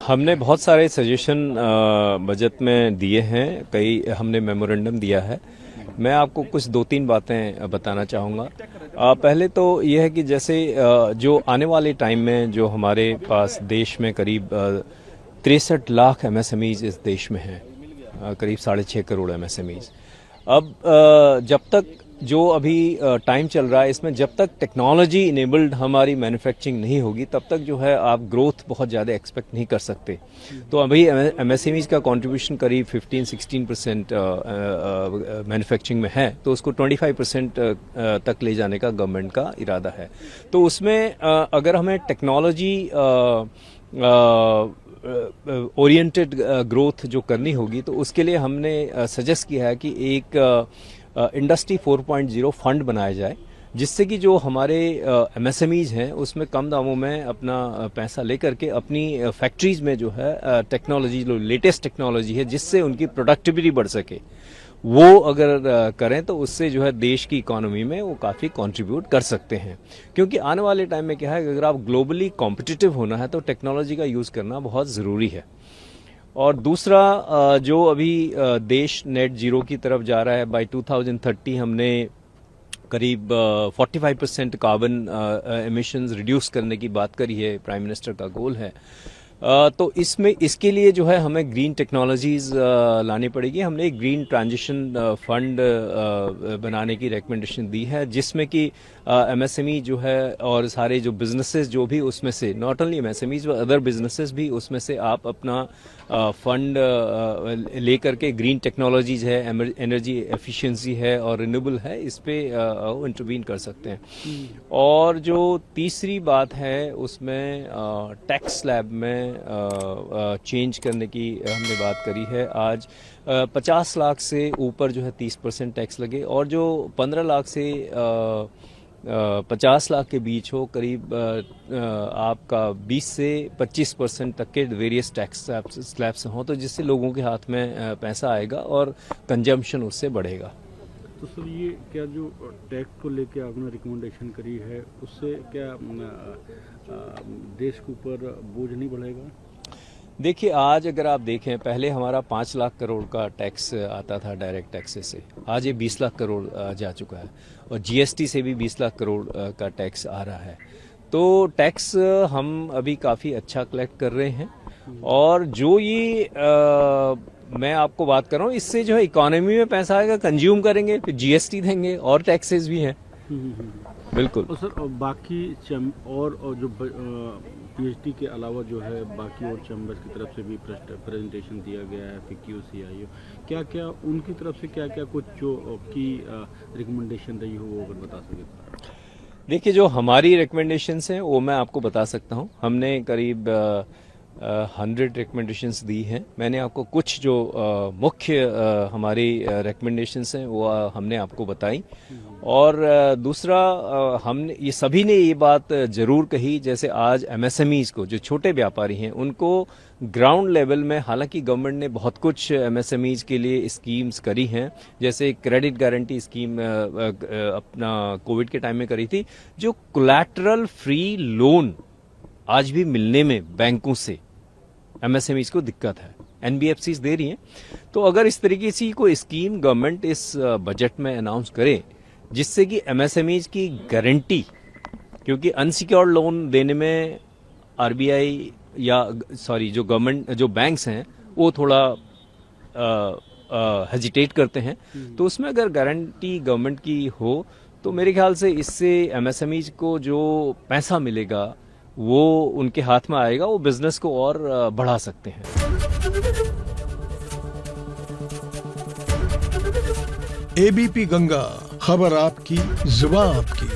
हमने बहुत सारे सजेशन बजट में दिए हैं, कई हमने मेमोरेंडम दिया है। मैं आपको कुछ 2-3 बातें बताना चाहूँगा। पहले तो यह है कि जैसे जो आने वाले टाइम में जो हमारे पास देश में करीब 63 लाख MSMEs इस देश में हैं, करीब 6.5 करोड़ MSMEs। अब जब तक जो अभी टाइम चल रहा है, इसमें जब तक टेक्नोलॉजी इनेबल्ड हमारी मैन्युफैक्चरिंग नहीं होगी, तब तक जो है आप ग्रोथ बहुत ज़्यादा एक्सपेक्ट नहीं कर सकते। तो अभी MSMEs का कंट्रीब्यूशन करीब 15-16% मैन्युफैक्चरिंग में है, तो उसको 25% तक ले जाने का गवर्नमेंट का इरादा है। तो उसमें अगर हमें टेक्नोलॉजी ओरिएंटेड ग्रोथ जो करनी होगी, तो उसके लिए हमने सजेस्ट किया है कि एक इंडस्ट्री 4.0 फंड बनाया जाए, जिससे कि जो हमारे MSMEs हैं उसमें कम दामों में अपना पैसा लेकर के अपनी फैक्ट्रीज में जो है टेक्नोलॉजी, जो लेटेस्ट टेक्नोलॉजी है जिससे उनकी प्रोडक्टिविटी बढ़ सके, वो अगर करें तो उससे जो है देश की इकोनॉमी में वो काफ़ी कंट्रीब्यूट कर सकते हैं। क्योंकि आने वाले टाइम में क्या है, अगर आप ग्लोबली कॉम्पिटिटिव होना है तो टेक्नोलॉजी का यूज़ करना बहुत ज़रूरी है। और दूसरा, जो अभी देश नेट जीरो की तरफ जा रहा है, बाय 2030 हमने करीब 45% कार्बन एमिशंस रिड्यूस करने की बात करी है, प्राइम मिनिस्टर का गोल है। तो इसके लिए जो है हमें ग्रीन टेक्नोलॉजीज लानी पड़ेगी। हमने एक ग्रीन ट्रांजिशन फंड बनाने की रिकमेंडेशन दी है, जिसमें कि MSME जो है और सारे जो बिजनेसेस जो भी उसमें से, not only MSMEs other businesses भी उसमें से आप अपना फंड लेकर के ग्रीन टेक्नोलॉजीज है, एनर्जी एफिशिएंसी है और रिन्यूएबल है, इस पे इंटरवीन कर सकते हैं। और जो तीसरी बात है उसमें टैक्स स्लैब में चेंज करने की हमने बात करी है। आज 50 लाख से ऊपर जो है 30% टैक्स लगे, और जो 15 लाख से 50 लाख के बीच हो, करीब आपका 20 से 25% तक के वेरियस टैक्स स्लैब्स हों, तो जिससे लोगों के हाथ में पैसा आएगा और कंजम्पशन उससे बढ़ेगा। तो सर, ये क्या जो टैक्स को लेके आपने रिकमेंडेशन करी है, उससे क्या देश के ऊपर बोझ नहीं बढ़ेगा? देखिए, आज अगर आप देखें, पहले हमारा 5 लाख करोड़ का टैक्स आता था डायरेक्ट टैक्सेस से, आज ये 20 लाख करोड़ जा चुका है, और GST से भी 20 लाख करोड़ का टैक्स आ रहा है। तो टैक्स हम अभी काफ़ी अच्छा कलेक्ट कर रहे हैं, और जो ये मैं आपको बात कर रहा हूँ, इससे जो है इकोनॉमी में पैसा आएगा, कंज्यूम करेंगे, फिर GST देंगे, और टैक्सेस भी हैं। बिल्कुल। और सर, बाकी और जो PhD के अलावा जो है बाकी और चैम्बर्स की तरफ से भी प्रेजेंटेशन दिया गया है, FICCI, CIO, क्या क्या उनकी तरफ से क्या क्या कुछ जो की रिकमेंडेशन रही हो, वो अगर बता सके। देखिए, जो हमारी रिकमेंडेशंस हैं वो मैं आपको बता सकता हूँ। हमने करीब 100 रिकमेंडेशंस दी हैं। मैंने आपको कुछ जो मुख्य हमारी रिकमेंडेशंस हैं वो हमने आपको बताई। और दूसरा, हमने ये सभी ने ये बात जरूर कही, जैसे आज MSMEs को, जो छोटे व्यापारी हैं, उनको ग्राउंड लेवल में, हालांकि गवर्नमेंट ने बहुत कुछ MSMEs के लिए स्कीम्स करी हैं, जैसे क्रेडिट गारंटी स्कीम अपना कोविड के टाइम में करी थी, जो कोलैटरल फ्री लोन आज भी मिलने में बैंकों से MSMEs को दिक्कत है, NBFCs दे रही हैं। तो अगर इस तरीके से कोई स्कीम गवर्नमेंट इस बजट में अनाउंस करे, जिससे कि MSMEs की गारंटी, क्योंकि अनसिक्योर्ड लोन देने में RBI या जो गवर्नमेंट, जो बैंक्स हैं, वो थोड़ा हेजिटेट करते हैं, तो उसमें अगर गारंटी गवर्नमेंट की हो, तो मेरे ख्याल से इससे MSMEs को जो पैसा मिलेगा वो उनके हाथ में आएगा, वो बिजनेस को और बढ़ा सकते हैं। ABP गंगा, खबर आपकी, जुबान आपकी।